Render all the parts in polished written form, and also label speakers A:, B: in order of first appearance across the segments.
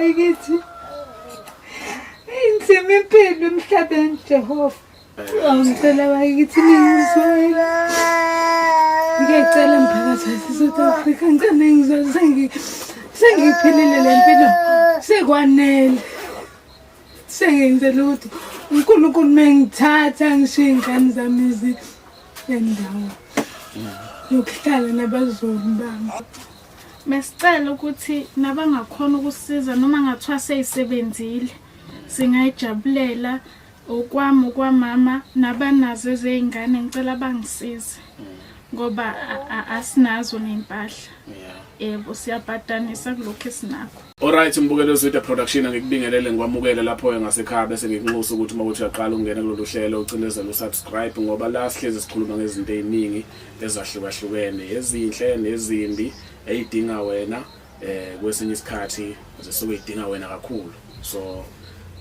A: bakithi. Inzima impilo emhlabeni Jehova. Ngicela bakithi ningizwe. Ngiyacela mphakathi waseSouth Africa ngicela ngizwe sengiphelile lempilo. Sekwanele. Sengenzela ukuthi uNkulunkulu mengithatha ngishiya ingane zami endawo. Yokuhlala nabazulu bami. Mesicela ukuthi nabangakhona ukusiza noma ngathiwa seyisebenzile singayijabulela okwami okwamama nabanazo ezeyingane ngicela bangisize ngoba asinazo nempahla. Yebo siyabhadanisa kulokho esinakho.
B: Alright mbukelo wethu production ngikubingelele ngikwamukele lapho ngasekhaya bese ngikunxusa ukuthi uma uthi uyaqala ungena kulolu hlelo ucinezele usubscribe ngoba la sihlezi sikhuluma ngezinto eziningi ezahlukahlukene ezinhle nezimbi eyidinga wena kwesinye isikhathi zisuke idinga wena kakhulu. So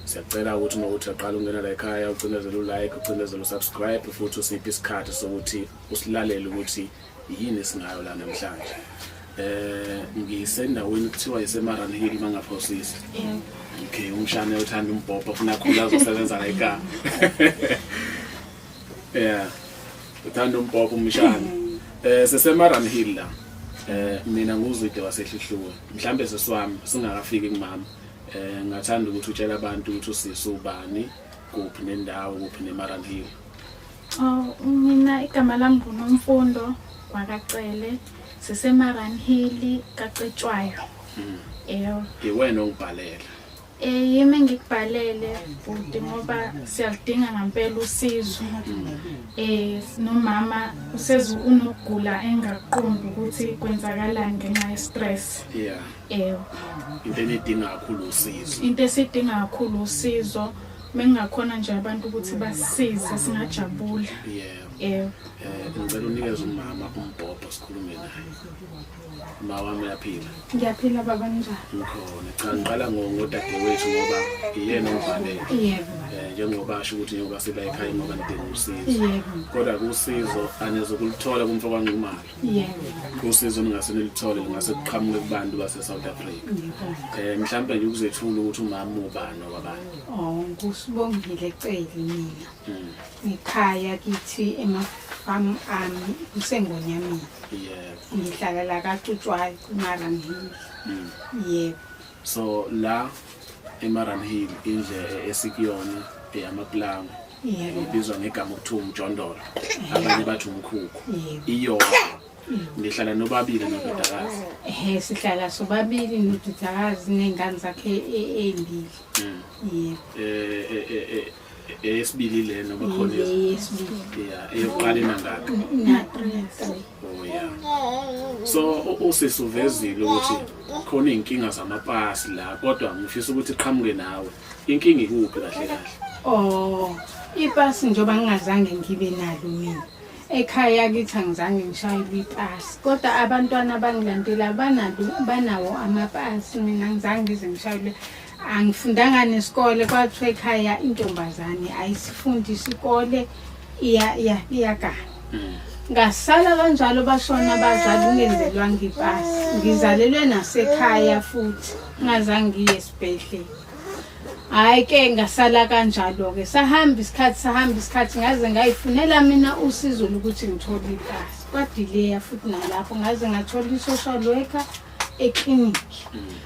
B: siyacela ukuthi uma uthi uyaqala ungena la ekhaya ucinezele ulike ucinezele usubscribe futhi usiphe isikhathi sokuthi usilalele ukuthi yini singayo la namhlanje. Ngisendaweni kuthiwa iseMaranhill mangaphosisi. Okay, umshane uthanda umbhobho ufuna khula azosebenza la ekhaya. Yeah. Uthanda umbhobho umshane. SeseMaranhill la. Mina nguzwide wasehlihluwe. Mhlambe sesiwami singakafiki kumama. Ngathanda ukuthi utshela abantu ukuthi usisi ubani, kuphi nendawo, kuphi neMaranhill.
A: Mina igama lami nguNomfundo kwaKacele. SeseMaranhill kaCetshwayo.
B: Wena ongibhalela.
A: Yimi ngikubhalele futhi ngoba siyalidinga ngempela usizo. Nomama unokugula engaqondi ukuthi kwenzakalani ngenxa ye-stress.
B: Yeah. Into edinga kakhulu usizo.
A: Into esidinga kakhulu usizo. Mengakhona nje abantu ukuthi basisize singajabula.
B: Yeah. Ngicela unikeze umama umbhobho sikhulume naye. Mama wami uyaphila.
A: Ngiyaphila baba njani?
B: Ngikhona. Cha ngiqala ngodadewethu ngoba iyena ongibhalele.
A: Yebo.
B: Njengoba asho ukuthi nyoka sila ekhaya ngoba ngidinga usizo.
A: Yebo.
B: Kodwa kusizo anizokulithola kumfoko wangimali.
A: Yebo.
B: Usizo ningasenilithole lingase kuqhamuke kubantu base South Africa. Mhlawumbe nje ukuzethula ukuthi umama ubani wabani.
C: Ngusibongile Celi mina. Ngikhaya kithi emafamu ami kuseNgonyameni.
B: Yebo.
C: Ngihlala la kaCetshwayo kuMaranhill. Yebo.
B: So la eMaranhill indle esikuyona eyamaplanga.
C: Yebo.
B: Ibizwa ngegama ukuthiwa umjondolo. Abanye bathi umkhukhu.
C: Yebo.
B: Iyona. Ngihlala nobabili nododakazi.
C: Sihlala sobabili nododakazi nengane zakhe embili. Yebo.
B: Esibili le noma khona
C: esibili.
B: Yeah, eyokuqala inangaka. Oh yeah. So usisi uvezile ukuthi khona inkinga zamapasi la kodwa ngifisa ukuthi qhamuke nawe. Inkinga ikuphi kahle kahle?
C: Ipasi njoba ngingazange ngibe nalo mina. Ekhaya kithi angizange ngishayele ipasi. Kodwa abantwana abangilandela banawo amapasi mina ngizange ngize ngishayele. Angifundanga nesikole kwathiwa ekhaya intombazane ayisifundisi isikole iyagana. Ngasala kanjalo bashona abazali ungenzelwa ngipasi. Ngizalelwe nasekhaya futhi ngazange ngiye esibhedlela. Hayi ke ngasala kanjalo ke sahamba isikhathi ngaze ngayifunela mina usizo ukuthi ngithole ipasi. Kwadelay futhi nalapho ngaze ngathola i-social worker eclinic.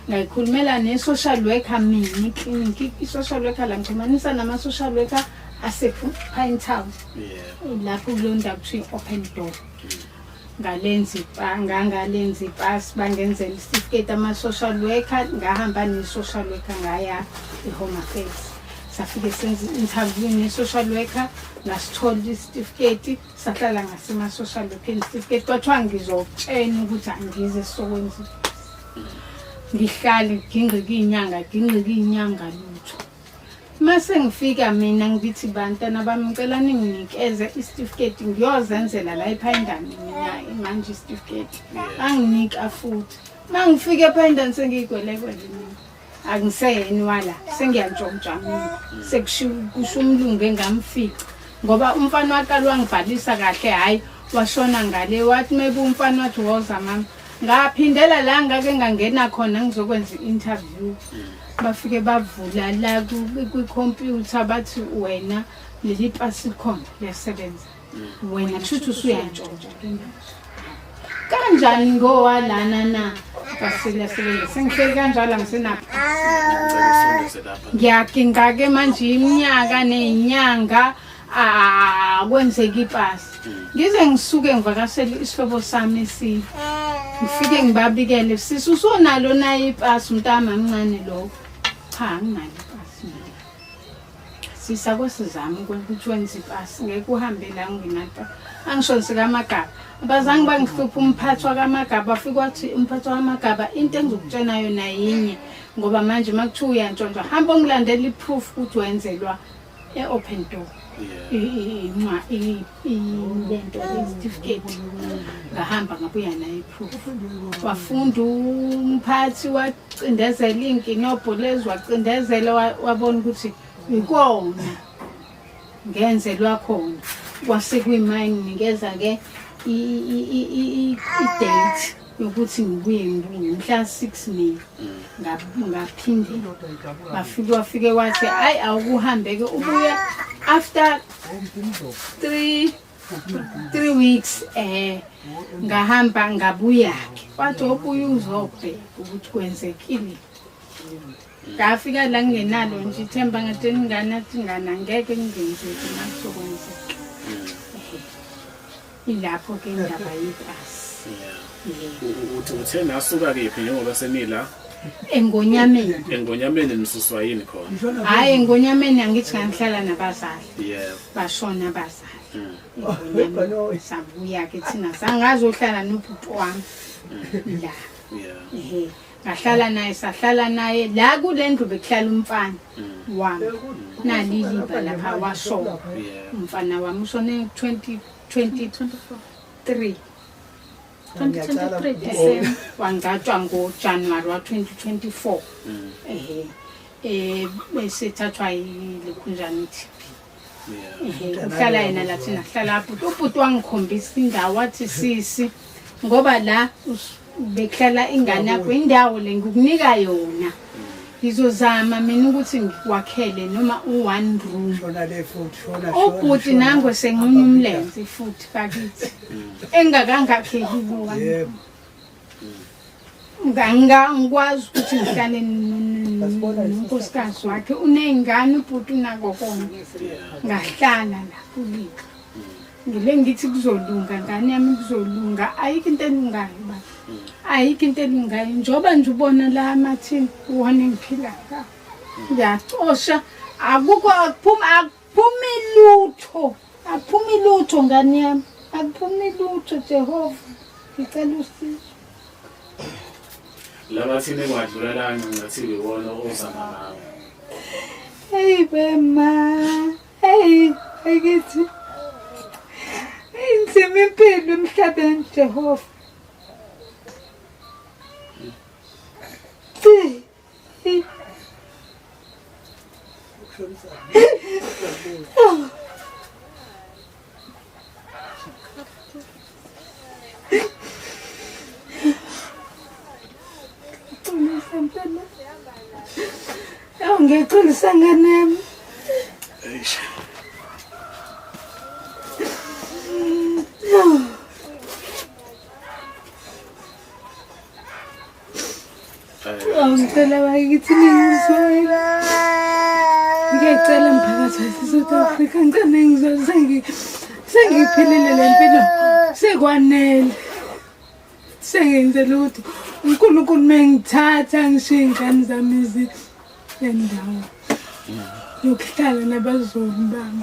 C: Ngayikhulumela ne-social worker mina eclinic. I-social worker la ngixhumanisa nama-social worker asePine Town. Lapho kulonda kuthiwa open door. Ngalenza ipasi bangenzela isitifiketi ama-social worker ngahamba ne-social worker ngaya e-Home Affairs. Safike senze interview ne-social worker ngasithola isitifiketi sahlala ngasema-social worker isitifiketi kwathiwa ngizotshena ukuthi angize sokwenza ngihlale ngingqike inyanga lutho. Mase ngifika mina ngithi bantwana bami ngicela ninginikeze isitifiketi ngiyozenzela la ePhindani mina manje isitifiketi anginika futhi mangifike ePhindani sengigwelekwele mina angiseyeni wala sengiyantshontsha mina sekusho umlungu engamfica ngoba umfana waqala wangibhalisa kahle hayi washona ngale wathi maybe umfana wathi woza mama ngaphindela la ngake ngangena khona ngizokwenza i-interview bafike bavula la kwi-computer bathi wena leli pasi likhona liyasebenza wena thuthu usuyantshontsha kanjani ngowalana na basiyasebenza sengihleli kanjalo ngisenapha ngiyakingake manje iminyaka nezinyanga kwenzeka ipasi ngize ngisuke ngivakashela isihlobo sami esini ngifike ngibabikele sisi usonalo na ipasi umntama omncane lo cha nginalo ipasi sisa kwesizama ukuthi wenze ipasi ngeke uhambe la nginata angisho sikamagaba abazange bangihlupha umphathi wakamagaba afika wathi umphathi wakamagaba into engizokutshena yona yinye ngoba manje makuthiwa uyantshontsha hamba ungilandela iproof ukuthi wenzelwa e-open door lento certificate ngahamba ngabuya nayo iproof wafunda umphathi wacindezela inkinobho lezi wacindezela wabona ukuthi ikona ngenzelwa khona kwasekuyimine nginikeza ke i-date yokuthi ngibuye ngomhla 6 May ngaphinde wafike wathi hayi awukuhambe ke ubuya after 3 weeks ngahamba ngabuya ke wathi obuye uzobheka ukuthi kwenzekile ngafika la ngingenalo nje ithemba ngathi ngana ngeke ngenzeke makuzokwenzeka ilapho ke indaba yepasi
B: uthe nasuka kephi njengoba senila
C: engonyameni
B: nisuswa yini khona
C: hayi engonyameni angithi ngihlala nabazali bashona abazali sabuya ke thina sangazohlala nobhuti wami la ngahlala naye sahlala naye la kule ndlu bekuhlala umfana wami naliliba lapha washona umfana wami ushone 2023 December wangatshwa ngoJanuary wa 2024 bese thathwa yilekhunjani TB uhlala yena la thina hlala lapho ubhuti wangikhombisa indawo wathi sisi ngoba la bekhlela ingane yakho indawo le ngikunika yona ngizozama mina ukuthi ngikwakhele noma u1 room ubhuti nango senqunye umlenze futhi bakithi engakangakheli u1 ngangikwazi ukuthi ngihlale nonkosikazi wakhe unengane ubhuti unako konke ngahlala la kulika ngile ngithi kuzolunga ngane yami kuzolunga ayikho into elungayo baba ayikho into elungayo njoba nje ubona la amathini uwona ngiphila ka ngiyacosha akukho akuphumi lutho ngane yami akuphumi lutho Jehova ngicela usizo
B: lamathini ekwadlulela ngathi iwona ozama nawe
C: hey bema hey akithi inzima impilo emhlabeni Jehova ngiyacela ngane yami ngicela bakithi ningizwele ngiyacela mphakathi waseSouth Africa ngicela ningizwele sengiphelile lempilo sekwanele sengenzela ukuthi uNkulunkulu mengithatha ngishiya ingane zami endawo yokuhlala nabazulu bami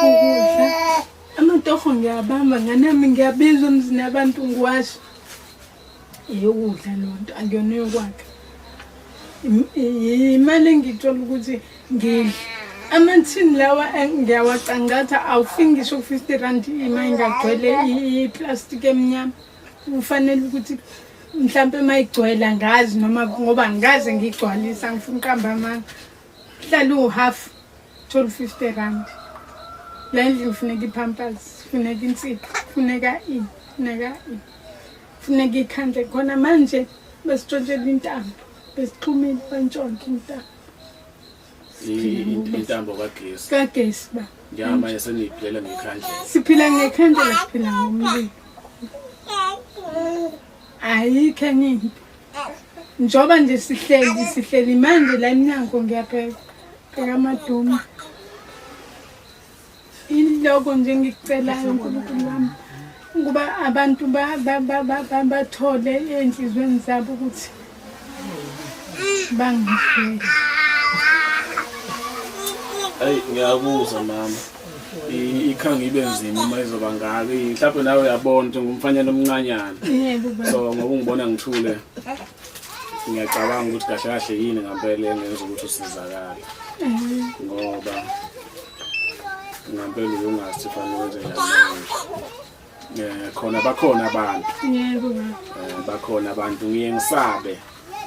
C: ukudla amatoho ngiyabamba nganami ngiyabizwa emzini abantu ngiwasha eyokudla lonto akuyona yokwakha imali engithola ukuthi ngidle amanthini lawa ngiyawacangatha awufiki ngisho ku50 imali ingagcwele iplastic emnyama ufanele ukuthi mhlambe mayigcwela ngazi noma ngoba ngaze ngigcwalisa ngifuna uqamba amanga hlala u-half 50 rand la ndlu kufuneka ipampers kufuneka insipho kufuneka funeka ikhande khona manje besitshontshela intambo besixhumile bantshonto intambo
B: intambo
C: kagesi ba
B: njengamanje seniyiphilela ngekhandlela
C: siphila ngekhandlela siphila ngomlilo ayikho enye into njoba nje sihleli manje la eminyango ngiyapheka amadumo iloko nje ngikucelayo uNkulunkulu wami ukuba abantu bathole enhlizweni zabo ukuthi bangihlele.
B: Hayi ngiyakuzwa mama. Ikhange ibe nzima uma izoba ngaka. Mhlawumbe nawe uyabona ukuthi ngumfanyana omncanyana.
C: Yebo baba.
B: So ngoba ungibona ngithule. Ngiyacabanga ukuthi kahle kahle yini ngempela engenza ukuthi usizakale. Ngoba ngempela ungazi fanele wenze njani. Khona bakhona abantu.
C: Yebo baba.
B: Bakhona abantu ngiye ngisabe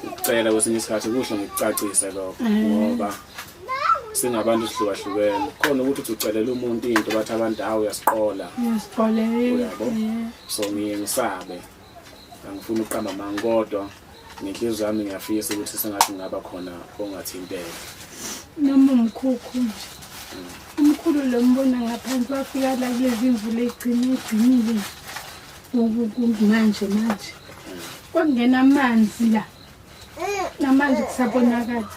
B: ukucela kwesinye isikhathi kuhle ngikucacise lokho ngoba singabantu sihlukahlukene khona ukuthi ucelela umuntu into bathi abantu hawo uyasiqola uyabo so ngiye ngisabe angifuni uqamba mangodwa ngenhliziyo yami ngiyafisa ukuthi sengathi ngaba khona ongathinteka
C: noma umkhukhu umkhulu lo mbona ngaphansi wafika la kulezi imvula egcinile manje kwangena amanzi la namanje kusabonakala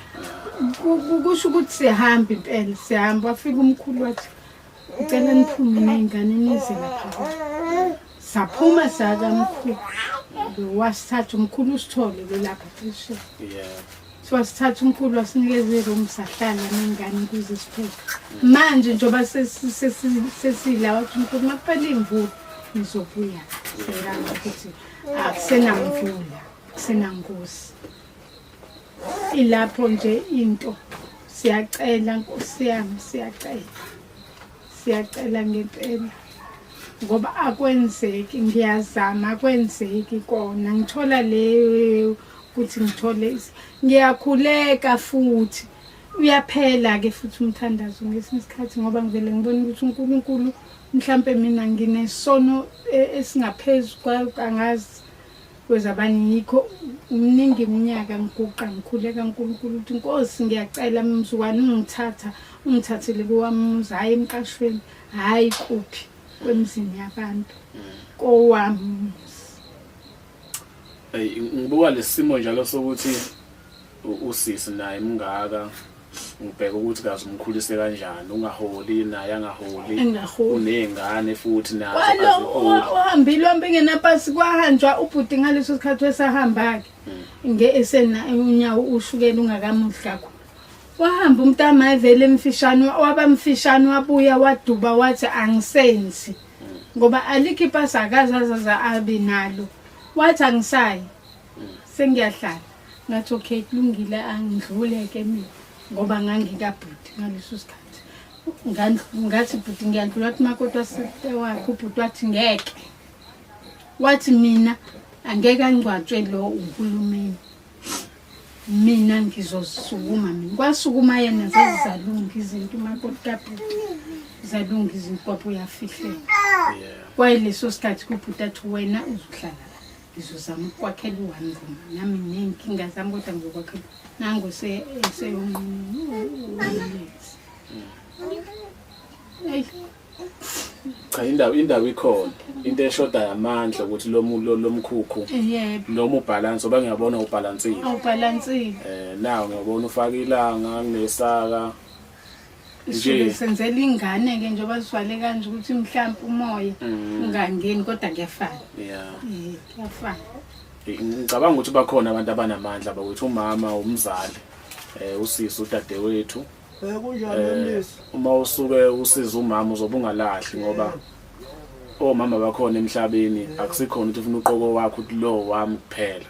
C: kusho ukuthi sihamba impela sihamba wafika umkhulu wathi ucela niphume nezingane nize lapha saphuma saka mkhulu wasithatha umkhulu usithole lapha phesheya wasithatha umkhulu wasinikeza iroom sahlala nezingane kuze sipheke manje njoba sesila wathi umkhulu makuphela imvula nizobuya seyanga ukuthi akusenamvula kusenangosi ilapho nje into siyacela Nkosi yami siyacela ngempela ngoba akwenzeki ngiyazama akwenzeki kona ngithola le ukuthi ngithole ngiyakhuleka futhi uyaphela ke futhi umthandazo ngesinye isikhathi ngoba ngivele ngibona ukuthi uNkulunkulu mhlambe mina nginesono esingaphezulu kwangazi kwezabani yikho umningi iminyaka ngiguqa ngikhuleka uNkulunkulu ukuthi Nkosi ngiyacela mzukwane ungithathele kwami hayi emqashweni hayi kuphi kwemzini yabantu kowami
B: ngibuka lesimo njalo sokuthi usisi naye mngaka ngibheka ukuthi kazi umkhulise kanjani ungaholi naye angaholi unezingane futhi nazo
C: uhambile ngenapasi kwahanjwa ubhuti ngaleso sikhathi esahamba ke esena unyawo ushukela ungakamuhle kakhulu wahamba umntama evele emfishane wabamfishane wabuya waduba wathi angisenzi ngoba alikho ipasi akazaza abe nalo wathi angisayi sengiyahlala ngathi okay kulungile angidluleke mina ngoba ngangikabhuti ngaleso sikhathi ngathi bhuti ngiyadlula wathi makoti wasewakhe ubhuti wathi ngeke wathi mina angeke angcwatshwe lo uhulumeni mina ngizosukuma mina kwasukuma yena zazizalunga izinto makoti kabhuti zalunga izinto kwapho uyafihleka kwaleso sikhathi kubhuti athi wena uzohlala ngizozama ukwakhela u1 room nami nenkinga zami kodwa ngizokwakhela nango
B: cha indawo ikhona into eshoda yamandla ukuthi lomkhukhu noma ubalance oba ngiyabona ubalansile nawo ngiyabona ufaka ilanga nesaka
C: nje senzela ingane ke njoba sivale kanje ukuthi mhlawumbe umoya ungangeni kodwa kuyafana kuyafana
B: ngicabanga ukuthi bakhona abantu abanamandla bakwethu umama umzali usisi udadewethu
D: kunjalo
B: uma usuke usiza umama uzobe ungalahli ngoba omama bakhona emhlabeni akusikhona ukuthi ufuna uqoko wakho ukuthi lo wami kuphela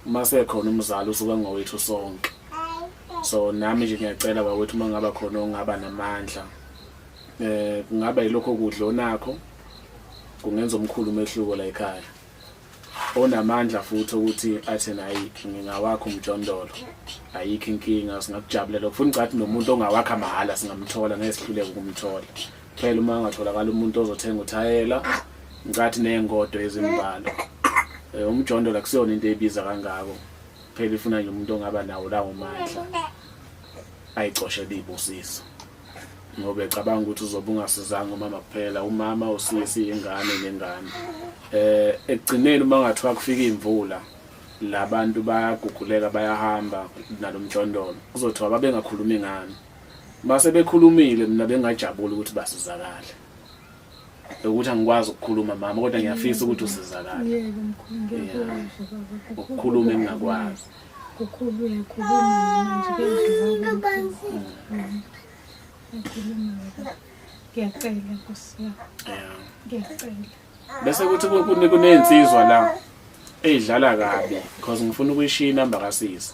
B: uma sekhona umzali usuka ngowethu sonke so nami nje ngiyacela bakwethu uma ngaba khona ongaba namandla kungaba yilokho kudla onakho kungenza omkhulu umehluko la ekhaya onamandla futhi ukuthi athi nayi ngingawakho umjondolo ayikho inkinga singakujabulela ufuna ngathi nomuntu ongawakha mahala singamthola ngesihluleke ukumthola phela uma ngatholakala umuntu ozothenga uthayela ngathi nengodo ezimbalo umjondo la kusiyona into ebiza kangako phela ifuna nje umuntu ongaba nawo lawo mandla ayicoshela ibusiso ngoba ecabanga ukuthi uzobe ungasizanga umama kuphela umama usisi ingane nengane ekugcineni uma ngathiwa kufika imvula labantu bayaguguleka bayahamba nalomjondolo uzothiwa babengakhulumi ngani base bekhulumile mina bengajabula ukuthi basizakale ukuthi angikwazi ukukhuluma mama kodwa ngiyafisa ukuthi usizakale
C: yebo mkhulu
B: ukukhuluma engakwazi
C: ukukhuluma manje kuyadlula ngiyacela Nkosi ngiyacela
B: bese kuthi kunensizwa la eyidlala kabi because ngifuna ukuyishiya inamba kasisi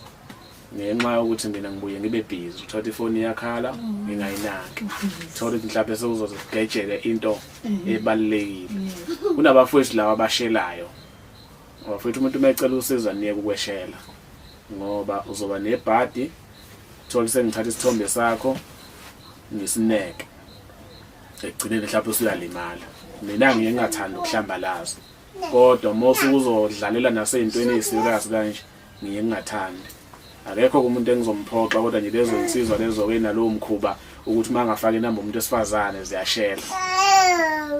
B: ngenxa yokuthi mina ngibuye ngibe busy uthatha ifoni yakhala ngingayinaki thola ukuthi mhlawumbe sewuzogejeke into ebalekile kunabafowethu lawa abashelayo abafowethu umuntu mayecela usiza niye ukweshela ngoba uzoba nebhadi thola sengithatha isithombe sakho ngisineke ekugcineni mhlawumbe usuyalimala mina ngingathanda ukuhlambalaza kodwa mose uzodlalela nasezintweni eziserious kanje ngingathandi akekho umuntu engizomphoxa kodwa nje lezo insizwa lezo kenalowo mkhuba ukuthi mangafaka inamba umuntu esifazane ziyashela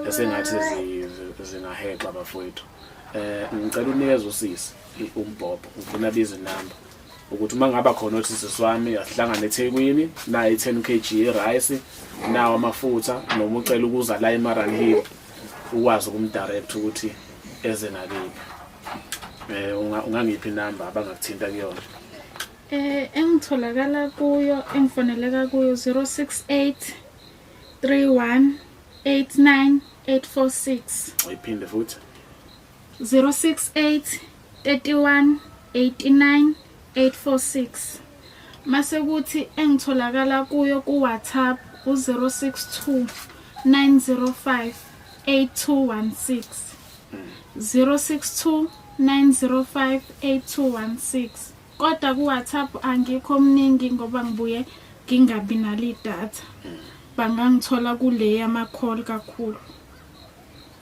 B: esengathi zingahexa abafowethu ngicela unikeze usisi umbhobho ufuna biza inamba ukuthi mangaba khona uthi siswami asihlangane eThekwini nayi 10 kg erice nawo amafutha noma ucela ukuza la eMaran Hill ukwazi ukumdirect ukuthi eze nakipi ungangiphi inamba abangakuthinta kuyona
A: engitholakala kuyo engifoneleka kuyo 068 31 89 846
B: uyiphinde futhi
A: 068 31 89 846 mase kuthi engitholakala kuyo ku WhatsApp u062 905 8216 062 905 8216 kodwa ku WhatsApp angikho mningi ngoba ngibuye ngingabi nali data bangangithola kule yama call kakhulu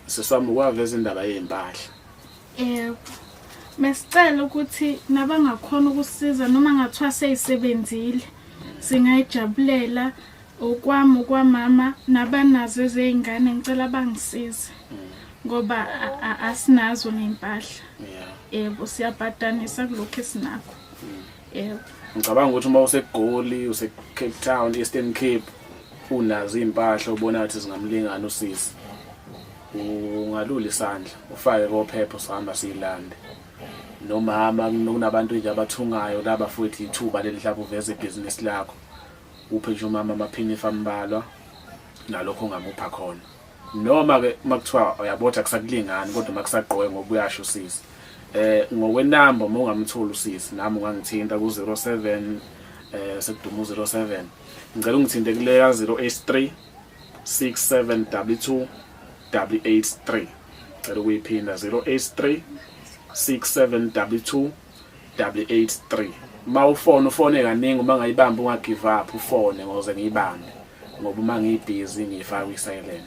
B: sesami kwaveza indaba yezimpahla
A: mesicela ukuthi nabangakhona ukusiza noma ngathiwa seyisebenzile singayijabulela okwami okwamama nabanazo ezingane ngicela bangisize ngoba asinazo nempahla yebo siyabhadanisa kulokho esinakho yebo
B: ngicabanga ukuthi uma useGoli use Cape Town Eastern Cape unazo impahla ubona ukuthi zingamlingana usisi ungalula isandla ufake kophepho sihamba silande nomama kunabantu nje abathungayo laba futhi ithuba lelihla uveze ibusiness lakho uphe nje umama amaphini fambalwa nalokho ongamupha khona noma ke makuthiwa uyabotha kusakulingani kodwa makusaqoke ngoba uyasho usisi ngokwenamba uma ungamthola usisi nami ungangithinta ku 07 sekuduma 07 ngicela ungithinte kuleya 083 6722 883 ngicela ukuyiphinda 083 6722 883 ufone kaningi uma ngayibamba ungagive up ufone ngoze ngiyibambe ngoba uma ngibusy ngifaka kwi-silent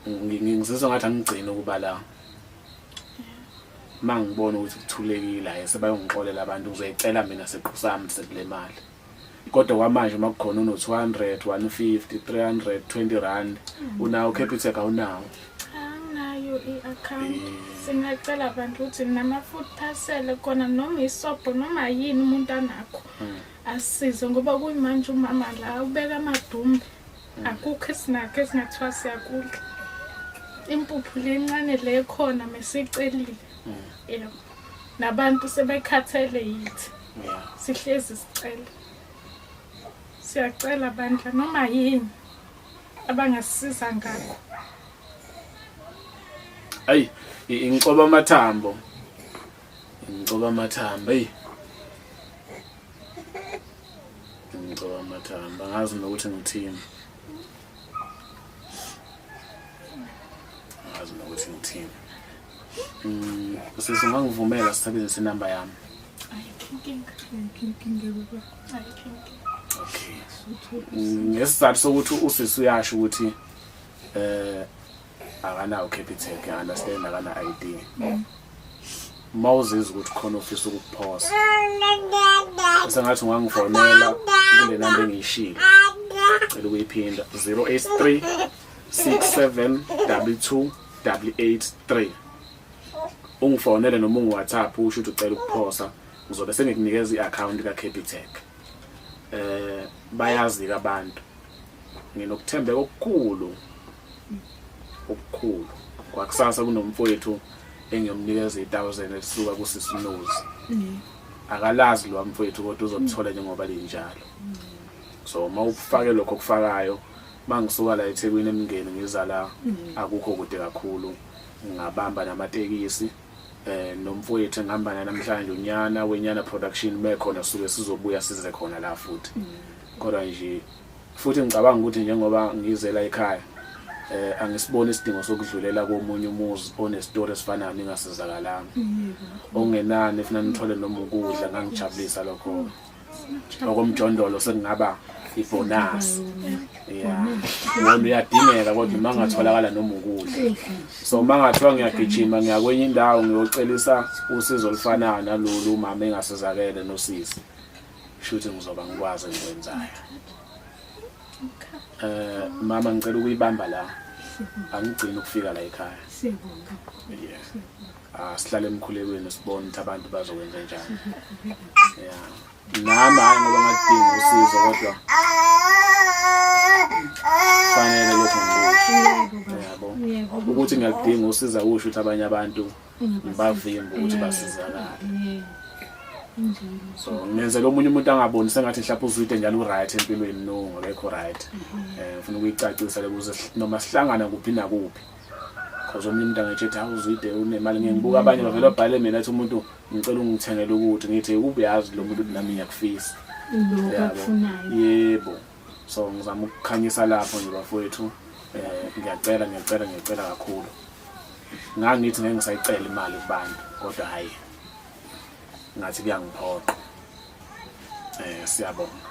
B: ngizizwa ngathi angigcina ukuba la mangibona ukuthi kuthulekile hayi sebayongixolela abantu uzoyicela mina seqhusami sekule mali kodwa kwamanje makukhona uno 200 150 300 20 rand unawo Capitec awunawo
A: anginayo i-account singacela abantu ukuthi nama food parcel khona noma isobho noma yini umuntu anakho asize ngoba kuyimanje umama la ubeka amadumbe akukho esinakho esingathiwa siyakudla impuphu lencane le khona mesicelile yebo nabantu sebekhathele yithi sihlezi sicela siyacela bandla noma yini abangasisiza ngakho
B: ayi inqoba amathambo hey inqoba amathambo angazi nokuthi ngithini sesingangivumela sisebenzise inamba yami okay ngesizathu sokuthi usisi uyasho ukuthi akanawo Capitec understand akana ID mawuzizwa ukuthi khona ofisa ukuphosa sengathi ungangifonela kule number engiyishilo cela ukuyiphinda 083 6722883 ungifonele noma ungi-WhatsApp usho ukuthi ucela ukuphosa ngizobe sengikunikeza i-account ka-Capitec bayazi abantu nginokuthembeka okukhulu kwakusasa kunomfowethu engiyomnikeza 1000 elisuka kusisinozi akalazi lo mfowethu kodwa uzomthola njengoba linjalo so mawufake lokho okufakayo mangisuka la eThekwini emingeni ngiza la akukho kude kakhulu ngabamba namatekisi nomfowethu engihamba naye namhlanje unyana wenyana production mekhona suke sizobuya size khona la futhi kodwa nje futhi ngicabanga ukuthi njengoba ngizela ekhaya angisiboni isidingo sokudlulela komunye umuzi onestory esifanayo ningasizakalanga ongenani efuna nithole noma ukudla ngangijabulisa lokho okomjondolo sekungaba ibonus wona uyadingeka kodwa mangatholakala noma ukudla so mangathiwa ngiyagijima ngiyakwenye indawo ngiyocelisa usizo olufanayo nalolu mama engasizakele nosisi shuthi ngizoba ngikwazi ngikwenzayo mama ngicela ukuyibamba la angigcina ukufika la ekhaya
C: siyabonga
B: sihlale emkhulekweni sibone ukuthi abantu bazokwenza njani nami hayi ngoba ngadinga usizo kodwa fanele lokho yabo ukuthi ngiyadinga usiza usho ukuthi abanye abantu ngibavimba ukuthi basizakale so ngenze lo munye umuntu angaboni sengathi mhlawumbe uzwide njalo uright empilweni no ngekho right ufuna ukuyicacisa lekuze noma sihlangana kuphi nakuphi because omunye umuntu angatshetha awuzwide unemali ngibuka abanye bavela bhale mina ethi umuntu ngicela ungithengele ukuthi ngithi ubuyazi lo muntu nami ngiyakufisa yebo so ngizama ukukhanyisa lapho nje bafowethu ngiyacela kakhulu ngangithi ngeke ngisayicela imali kubantu kodwa hayi ngathi kuyangiphoqa siyabonga